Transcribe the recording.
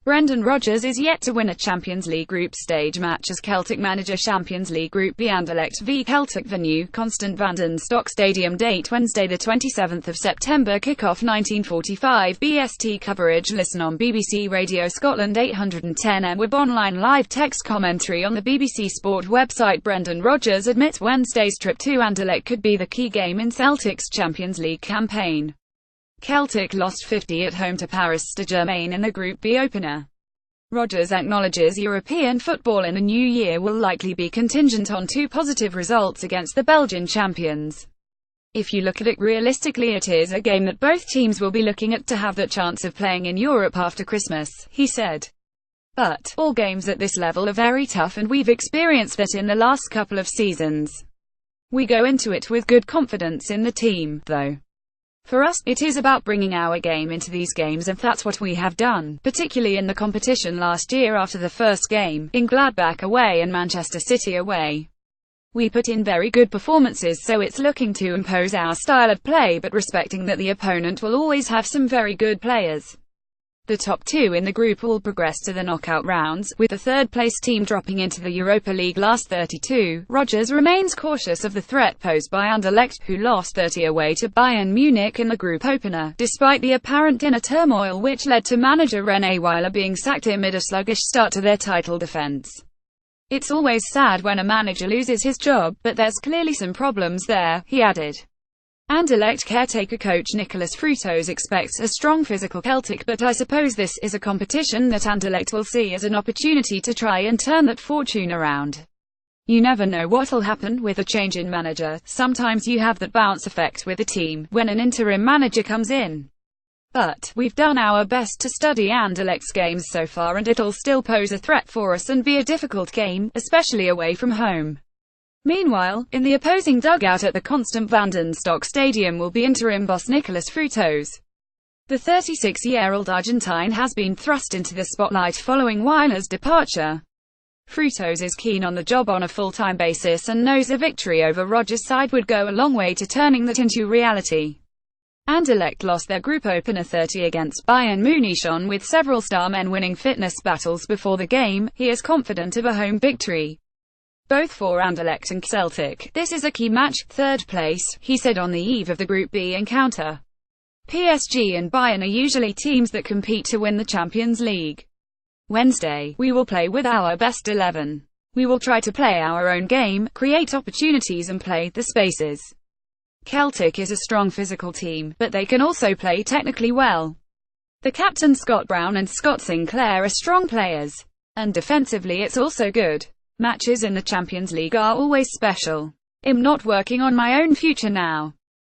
Brendan Rodgers is yet to win a Champions League group stage match as Celtic manager. Champions League Group B, Anderlecht v Celtic. Venue, Constant van den Stock Stadium. Date, Wednesday the 27th of September. Kickoff 1945 BST. Coverage, listen on BBC Radio Scotland 810 and web online. Live text commentary on the BBC Sport website. Brendan Rodgers admits Wednesday's trip to Anderlecht could be the key game in Celtic's Champions League campaign. Celtic lost 50 at home to Paris Saint-Germain in the Group B opener. Rodgers acknowledges European football in the new year will likely be contingent on two positive results against the Belgian champions. If you look at it realistically, it is a game that both teams will be looking at to have the chance of playing in Europe after Christmas, he said. But all games at this level are very tough, and we've experienced that in the last couple of seasons. We go into it with good confidence in the team, though. For us, it is about bringing our game into these games, and that's what we have done, particularly in the competition last year after the first game, in Gladbach away and Manchester City away. We put in very good performances, so it's looking to impose our style of play but respecting that the opponent will always have some very good players. The top two in the group will progress to the knockout rounds, with the third-place team dropping into the Europa League last 32. Rodgers remains cautious of the threat posed by Anderlecht, who lost 30 away to Bayern Munich in the group opener, despite the apparent inner turmoil which led to manager René Weiler being sacked amid a sluggish start to their title defense. It's always sad when a manager loses his job, but there's clearly some problems there, he added. Anderlecht caretaker coach Nicolas Frutos expects a strong physical Celtic, but I suppose this is a competition that Anderlecht will see as an opportunity to try and turn that fortune around. You never know what'll happen with a change in manager. Sometimes you have that bounce effect with the team, when an interim manager comes in. But we've done our best to study Anderlecht's games so far, and it'll still pose a threat for us and be a difficult game, especially away from home. Meanwhile, in the opposing dugout at the Constant van den Stock Stadium will be interim boss Nicolas Frutos. The 36-year-old Argentine has been thrust into the spotlight following Weiler's departure. Frutos is keen on the job on a full-time basis and knows a victory over Rodgers' side would go a long way to turning that into reality. Anderlecht lost their group opener 30 against Bayern Munich on, with several star men winning fitness battles before the game. He is confident of a home victory, both for Anderlecht and Celtic. This is a key match, third place, he said on the eve of the Group B encounter. PSG and Bayern are usually teams that compete to win the Champions League. Wednesday, we will play with our best 11. We will try to play our own game, create opportunities and play the spaces. Celtic is a strong physical team, but they can also play technically well. The captain Scott Brown and Scott Sinclair are strong players. And defensively it's also good. Matches in the Champions League are always special. I'm not working on my own future now.